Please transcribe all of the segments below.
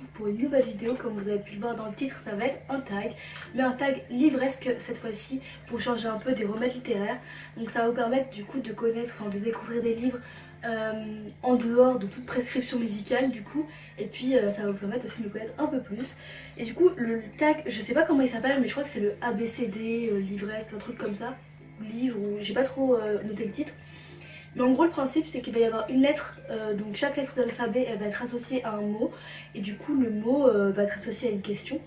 retrouve pour une nouvelle vidéo. Comme vous avez pu le voir dans le titre, ça va être un tag, mais un tag livresque cette fois-ci, pour changer un peu des remèdes littéraires. Donc ça va vous permettre du coup de connaître, enfin de découvrir des livres en dehors de toute prescription médicale du coup, et puis ça va vous permettre aussi de me connaître un peu plus. Et du coup le tag, je sais pas comment il s'appelle, mais je crois que c'est le ABCD livresque, un truc comme ça, livre, ou j'ai pas trop noté le titre. Mais en gros le principe c'est qu'il va y avoir une lettre, donc chaque lettre de l'alphabet elle va être associée à un mot, et du coup le mot va être associé à une question.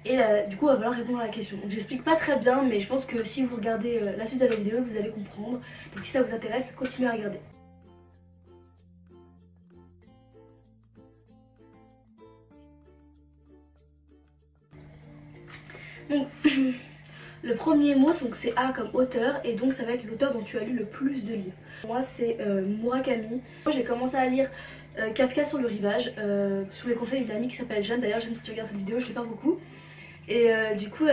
Et du coup il va falloir répondre à la question. Donc j'explique pas très bien, mais je pense que si vous regardez la suite de la vidéo vous allez comprendre. Donc si ça vous intéresse, continuez à regarder. Donc le premier mot, c'est A comme auteur, et donc ça va être l'auteur dont tu as lu le plus de livres. Moi c'est Murakami. Moi j'ai commencé à lire Kafka sur le rivage, sous les conseils d'une amie qui s'appelle Jeanne. D'ailleurs Jeanne, si tu regardes cette vidéo, je l'ai pas beaucoup. Et du coup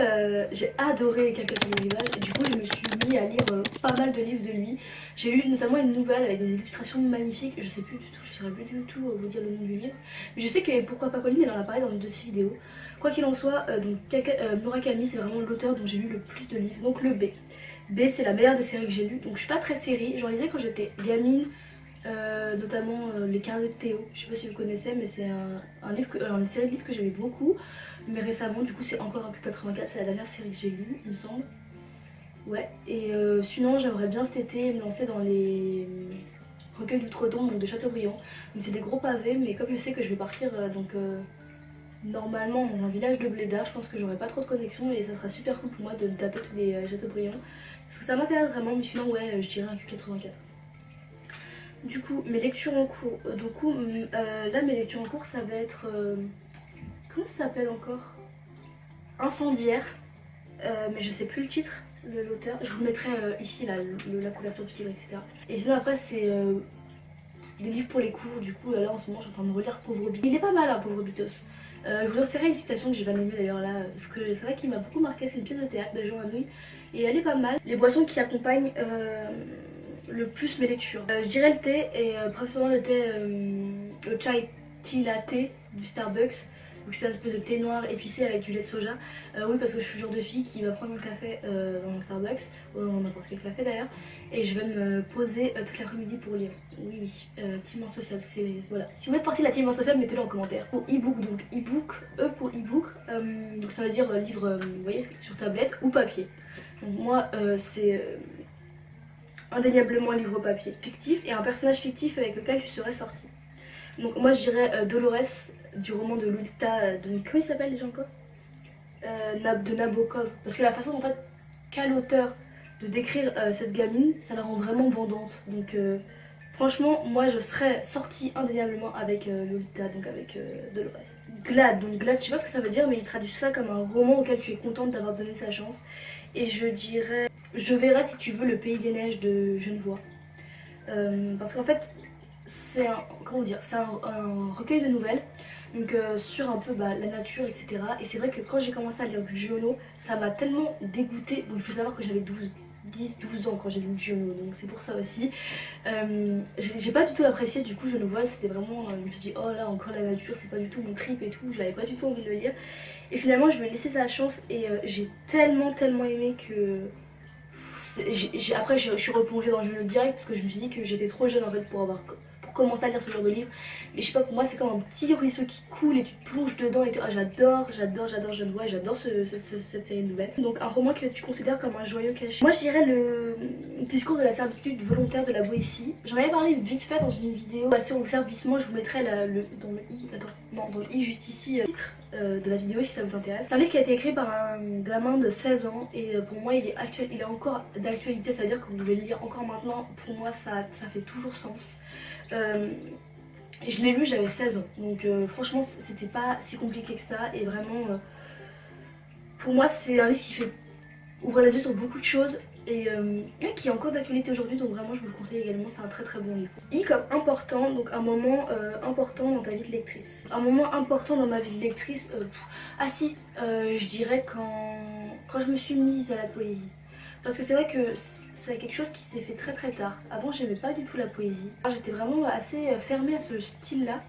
j'ai adoré Kafka sur le rivage, et du coup je me suis mis à lire pas mal de livres de lui. J'ai lu notamment une nouvelle avec des illustrations magnifiques, je sais plus du tout, je saurais plus du tout vous dire le nom du livre. Mais je sais que Pourquoi pas Colline, elle en a parlé dans une de ses vidéos. Quoi qu'il en soit, Murakami c'est vraiment l'auteur dont j'ai lu le plus de livres, donc le B. B c'est la meilleure des séries que j'ai lues, donc je suis pas très série, j'en lisais quand j'étais gamine. Notamment les carnets de Théo, je sais pas si vous connaissez, mais c'est une série de livres que j'aimais beaucoup. Mais récemment du coup c'est encore un peu 84, c'est la dernière série que j'ai lue il me semble. Ouais, et sinon j'aimerais bien cet été me lancer dans les recueils d'outre-tombe, donc de Chateaubriand. Donc c'est des gros pavés, mais comme je sais que je vais partir normalement dans un village de blédards, je pense que j'aurai pas trop de connexion, et ça sera super cool pour moi de me taper tous les Chateaubriand. Parce que ça m'intéresse vraiment, mais sinon ouais je dirais un Q84. Du coup, mes lectures en cours, là mes lectures en cours ça va être, comment ça s'appelle encore, Incendiaire, mais je sais plus le titre, l'auteur, je vous mettrai ici la couverture du livre, etc. Et sinon après c'est des livres pour les cours, du coup là en ce moment je suis en train de relire Pauvre Bitos. Il est pas mal hein, Pauvre Bitos. Je vous insérerai une citation que j'ai bien aimée d'ailleurs là, parce que c'est vrai qu'il m'a beaucoup marqué, c'est une pièce de théâtre de Jean Anouilh, et elle est pas mal. Les boissons qui accompagnent le plus mes lectures. Je dirais le thé, et principalement le thé, le chai tea latte du Starbucks. Donc c'est un espèce de thé noir épicé avec du lait de soja. Oui, parce que je suis le genre de fille qui va prendre un café dans un Starbucks, ou dans n'importe quel café d'ailleurs, et je vais me poser toute l'après-midi pour lire. Oui, oui, team insociable, c'est... Voilà. Si vous êtes partie de la team insociable, mettez-le en commentaire. Pour e-book, donc e-book, E pour e-book, donc ça veut dire livre, vous voyez, sur tablette ou papier. Donc moi, c'est indéniablement un livre papier fictif et un personnage fictif avec lequel tu serais sorti. Donc moi je dirais Dolores du roman de Lolita, comment il s'appelle déjà encore, de Nabokov. Parce que la façon en fait qu'a l'auteur de décrire cette gamine, ça la rend vraiment bandante. Donc franchement moi je serais sortie indéniablement avec Lolita, donc avec Dolores. Glad, donc Glad, je sais pas ce que ça veut dire, mais il traduit ça comme un roman auquel tu es contente d'avoir donné sa chance. Et je dirais Je verrai si tu veux le pays des neiges de Genevois. Parce qu'en fait c'est un, comment dire, c'est un recueil de nouvelles, donc sur un peu la nature, etc. Et c'est vrai que quand j'ai commencé à lire du Giono, ça m'a tellement dégoûtée. Bon, il faut savoir que j'avais 10-12 ans quand j'ai lu du Giono, donc c'est pour ça aussi. J'ai pas du tout apprécié, du coup Genevois, c'était vraiment, je me suis dit oh là encore la nature, c'est pas du tout mon trip et tout, j'avais pas du tout envie de le lire. Et finalement je vais laisser sa chance, et j'ai tellement aimé que... Après je suis replongée dans le jeu direct, parce que je me suis dit que j'étais trop jeune en fait pour commencer à lire ce genre de livre. Mais je sais pas, pour moi c'est comme un petit ruisseau qui coule et tu te plonges dedans et ah, j'adore Genevois, et j'adore cette série de nouvelles. Donc un roman que tu considères comme un joyau caché. Moi je dirais le discours de la servitude volontaire de la Boétie. J'en avais parlé vite fait dans une vidéo sur le servissement, je vous mettrai dans le i, attends, non, dans le i juste ici, titre de la vidéo si ça vous intéresse. C'est un livre qui a été écrit par un gamin de 16 ans, et pour moi il est encore d'actualité, ça veut dire que vous devez le lire encore maintenant. Pour moi ça fait toujours sens. Et je l'ai lu, j'avais 16 ans, donc franchement c'était pas si compliqué que ça, et vraiment pour moi c'est un livre qui fait ouvrir les yeux sur beaucoup de choses, et qui est encore d'actualité aujourd'hui, donc vraiment je vous le conseille également, c'est un très bon livre. I comme important, donc un moment important dans ta vie de lectrice. Un moment important dans ma vie de lectrice, ah si, je dirais quand je me suis mise à la poésie. Parce que c'est vrai que c'est quelque chose qui s'est fait très tard. Avant j'aimais pas du tout la poésie. J'étais vraiment assez fermée à ce style là.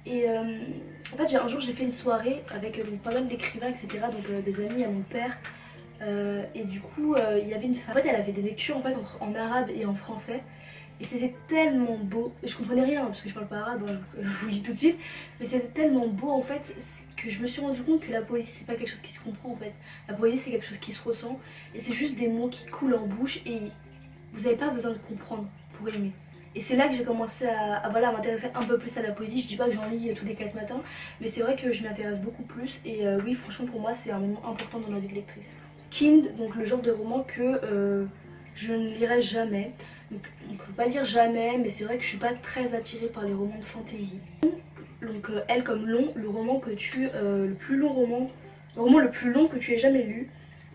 Et En fait, un jour j'ai fait une soirée avec donc, pas mal d'écrivains, etc. Donc des amis à mon père. Et du coup, il y avait une femme. En fait, elle avait des lectures en fait en arabe et en français. Et c'était tellement beau. Et je comprenais rien parce que je parle pas arabe, hein, je vous le dis tout de suite. Mais c'était tellement beau en fait que je me suis rendu compte que la poésie c'est pas quelque chose qui se comprend en fait. La poésie c'est quelque chose qui se ressent. Et c'est juste des mots qui coulent en bouche et vous n'avez pas besoin de comprendre pour aimer. Et c'est là que j'ai commencé voilà, à m'intéresser un peu plus à la poésie. Je dis pas que j'en lis tous les 4 matins, mais c'est vrai que je m'intéresse beaucoup plus. Et oui, franchement, pour moi, c'est un moment important dans ma vie de lectrice. Kind, donc le genre de roman que je ne lirai jamais. Donc, on peut pas lire jamais, mais c'est vrai que je suis pas très attirée par les romans de fantasy. Donc, elle comme long, le roman que le plus long roman, le roman le plus long que tu aies jamais lu.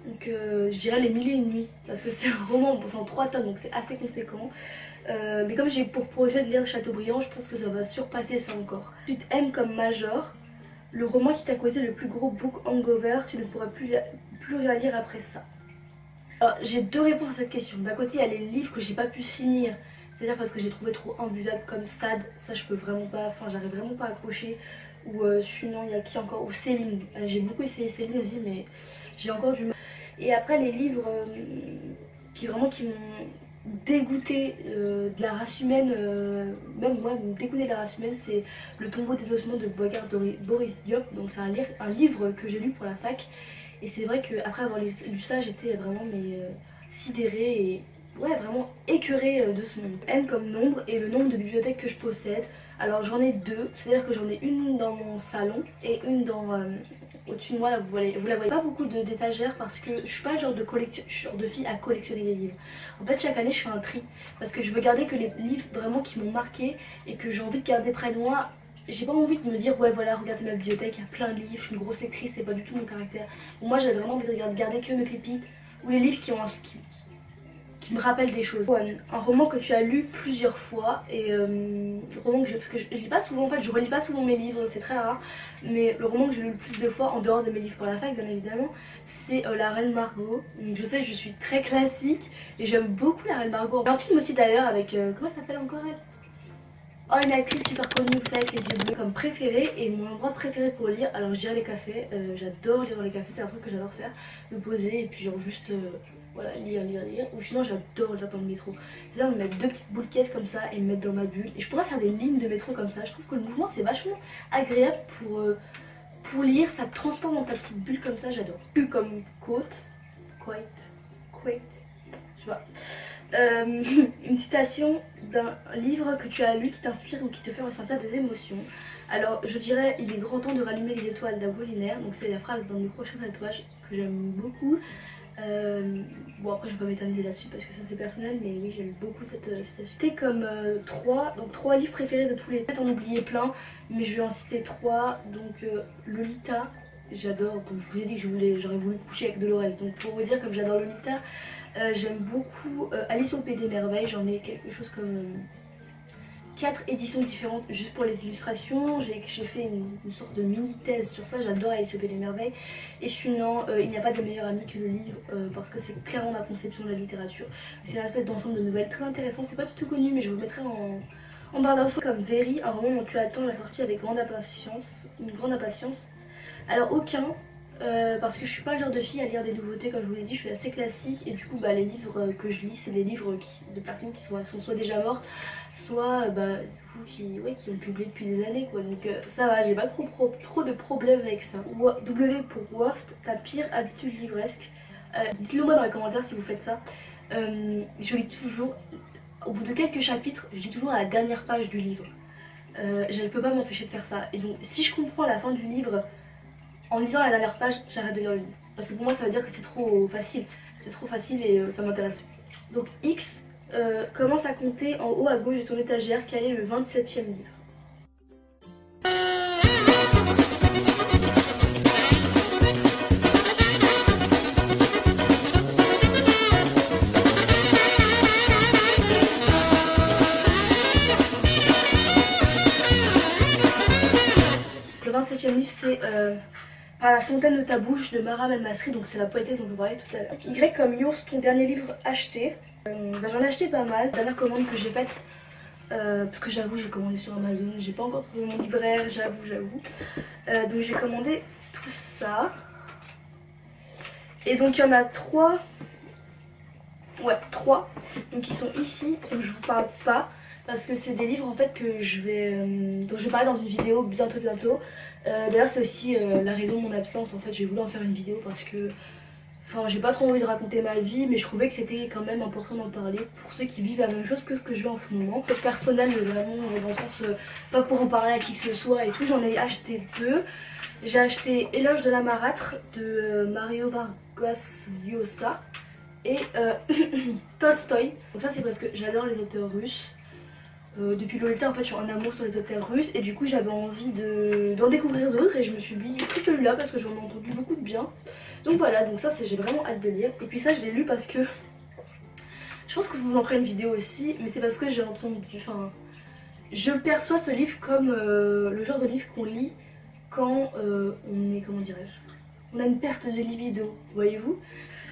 Donc je dirais Les Mille et Une Nuits, parce que c'est un roman, bon, c'est en 3 tomes, donc c'est assez conséquent. Mais comme j'ai pour projet de lire Chateaubriand, je pense que ça va surpasser ça encore. Ensuite, M comme Major, le roman qui t'a causé le plus gros book hangover, tu ne pourras plus rien lire après ça. Alors j'ai deux réponses à cette question. D'un côté, il y a les livres que j'ai pas pu finir, c'est-à-dire parce que j'ai trouvé trop imbuvable comme Sade, ça je peux vraiment pas, enfin j'arrive vraiment pas à accrocher. Ou sinon, il y a qui encore? Ou Céline, j'ai beaucoup essayé Céline aussi, mais j'ai encore du mal. Et après, les livres qui m'ont dégoûté de la race humaine, même moi, me dégoûté de la race humaine, c'est Le Tombeau des ossements de Boris Diop. Donc c'est un livre que j'ai lu pour la fac. Et c'est vrai qu'après avoir lu ça, j'étais vraiment sidérée et ouais, vraiment écœurée de ce monde. N comme nombre et le nombre de bibliothèques que je possède. Alors j'en ai deux, c'est-à-dire que j'en ai une dans mon salon et une au-dessus de moi, là vous la voyez pas beaucoup d'étagères parce que je suis pas le genre de fille à collectionner les livres. En fait chaque année je fais un tri parce que je veux garder que les livres vraiment qui m'ont marqué et que j'ai envie de garder près de moi. J'ai pas envie de me dire ouais voilà regardez ma bibliothèque, il y a plein de livres, je suis une grosse lectrice, c'est pas du tout mon caractère. Moi j'avais vraiment envie de garder que mes pépites ou les livres qui me rappellent des choses. Un roman que tu as lu plusieurs fois et le roman que parce que je lis pas souvent en fait, je relis pas souvent mes livres, c'est très rare, mais le roman que j'ai lu le plus de fois en dehors de mes livres pour la fac bien évidemment, c'est La Reine Margot. Donc, je sais je suis très classique et j'aime beaucoup La Reine Margot. Il y a un film aussi d'ailleurs avec comment s'appelle encore elle? Oh, une actrice super connue, vous savez, avec les yeux bleus, comme préférée et mon endroit préféré pour lire. Alors je dirais les cafés, j'adore lire dans les cafés, c'est un truc que j'adore faire, me poser et puis genre juste voilà, lire. Ou sinon j'adore lire dans le métro, c'est-à-dire me mettre deux petites boules caisses comme ça et me mettre dans ma bulle. Et je pourrais faire des lignes de métro comme ça, je trouve que le mouvement c'est vachement agréable pour lire, ça te transporte dans ta petite bulle comme ça, j'adore. Plus comme quote, je vois. Une citation d'un livre que tu as lu qui t'inspire ou qui te fait ressentir des émotions. Alors je dirais il est grand temps de rallumer les étoiles d'Apollinaire, donc c'est la phrase dans mes prochains tatouages que j'aime beaucoup. Bon après je vais pas m'éterniser là-dessus parce que ça c'est personnel, mais oui j'aime beaucoup cette citation. C'était comme 3, donc 3 livres préférés de tous les temps. Peut-être en oublier plein, mais je vais en citer 3. Donc Lolita, j'adore, comme je vous ai dit que j'aurais voulu coucher avec Dolores, donc pour vous dire comme j'adore Lolita. J'aime beaucoup Alice au Pays des Merveilles, j'en ai quelque chose comme 4 éditions différentes juste pour les illustrations. J'ai fait une sorte de mini-thèse sur ça, j'adore Alice au Pays des Merveilles. Et sinon, il n'y a pas de meilleur ami que le livre parce que c'est clairement ma conception de la littérature. C'est une espèce d'ensemble de nouvelles très intéressant, c'est pas du tout connu mais je vous le mettrai en barre d'infos. Comme Very, un roman dont tu attends la sortie avec une grande impatience. Alors aucun. Parce que je suis pas le genre de fille à lire des nouveautés, comme je vous l'ai dit, je suis assez classique et du coup les livres que je lis c'est des livres de personnes qui sont soit déjà mortes, soit qui ont publié depuis des années quoi, donc ça va, j'ai pas trop de problèmes avec ça. W pour worst, ta pire habitude livresque. Dites-le moi dans les commentaires si vous faites ça. Je lis toujours, au bout de quelques chapitres, je lis toujours à la dernière page du livre. Je ne peux pas m'empêcher de faire ça et donc si je comprends la fin du livre en lisant la dernière page, j'arrête de lire le livre. Parce que pour moi, ça veut dire que c'est trop facile. C'est trop facile et ça m'intéresse. Donc X commence à compter en haut à gauche de ton étagère quel est le 27e livre. Le 27e livre, c'est Par la fontaine de ta bouche de Mara Belmasri, donc c'est la poétesse dont je vous parlais tout à l'heure. Y comme Yours, ton dernier livre acheté. J'en ai acheté pas mal. La dernière commande que j'ai faite parce que j'avoue j'ai commandé sur Amazon, j'ai pas encore trouvé mon libraire, j'avoue. Donc j'ai commandé tout ça. Et donc il y en a 3. Ouais, 3. Donc ils sont ici, donc je vous parle pas. Parce que c'est des livres en fait que dont je vais parler dans une vidéo bientôt. D'ailleurs c'est aussi la raison de mon absence. En fait j'ai voulu en faire une vidéo parce que j'ai pas trop envie de raconter ma vie, mais je trouvais que c'était quand même important d'en parler pour ceux qui vivent la même chose que ce que je vis en ce moment. Personnel, mais vraiment dans le sens pas pour en parler à qui que ce soit et tout. J'en ai acheté 2. J'ai acheté Éloge de la marâtre de Mario Vargas Llosa et Tolstoï. Donc ça c'est parce que j'adore les auteurs russes. Depuis Lolita en fait je suis en amour sur les auteurs russes et du coup j'avais envie d'en découvrir d'autres et je me suis pris celui-là parce que j'en ai entendu beaucoup de bien. Donc voilà, donc ça j'ai vraiment hâte de lire. Et puis ça je l'ai lu parce que je pense que je vous en ferai une vidéo aussi, mais c'est parce que j'ai entendu, je perçois ce livre comme le genre de livre qu'on lit quand on est, comment dirais-je, on a une perte de libido, voyez-vous.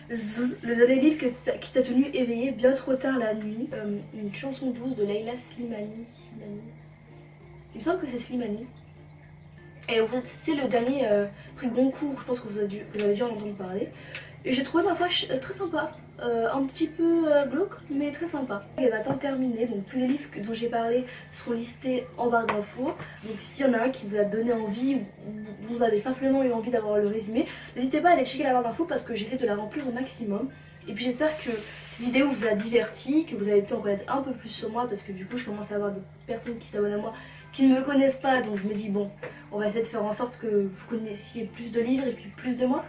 Le dernier livre qui t'a tenu éveillé bien trop tard la nuit, une chanson douce de Leila Slimani. Il me semble que c'est Slimani. Et en fait c'est le dernier prix Goncourt, je pense que vous avez dû en entendre parler. Et j'ai trouvé ma foi très sympa, un petit peu glauque mais très sympa. Elle va tant terminer, donc tous les livres dont j'ai parlé seront listés en barre d'infos. Donc s'il y en a un qui vous a donné envie ou vous avez simplement eu envie d'avoir le résumé, n'hésitez pas à aller checker la barre d'infos parce que j'essaie de la remplir au maximum. Et puis j'espère que cette vidéo vous a diverti, que vous avez pu en connaître un peu plus sur moi parce que du coup je commence à avoir des personnes qui s'abonnent à moi qui ne me connaissent pas, donc je me dis bon, on va essayer de faire en sorte que vous connaissiez plus de livres et puis plus de moi.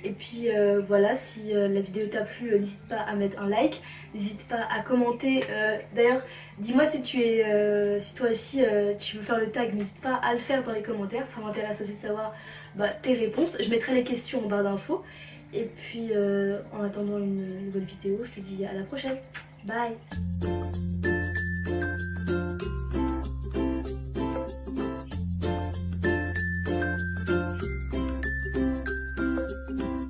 Et puis voilà, si la vidéo t'a plu, n'hésite pas à mettre un like, n'hésite pas à commenter. D'ailleurs, dis-moi si si toi aussi tu veux faire le tag, n'hésite pas à le faire dans les commentaires, ça m'intéresse aussi de savoir tes réponses. Je mettrai les questions en barre d'infos. Et puis en attendant une nouvelle vidéo, je te dis à la prochaine. Bye.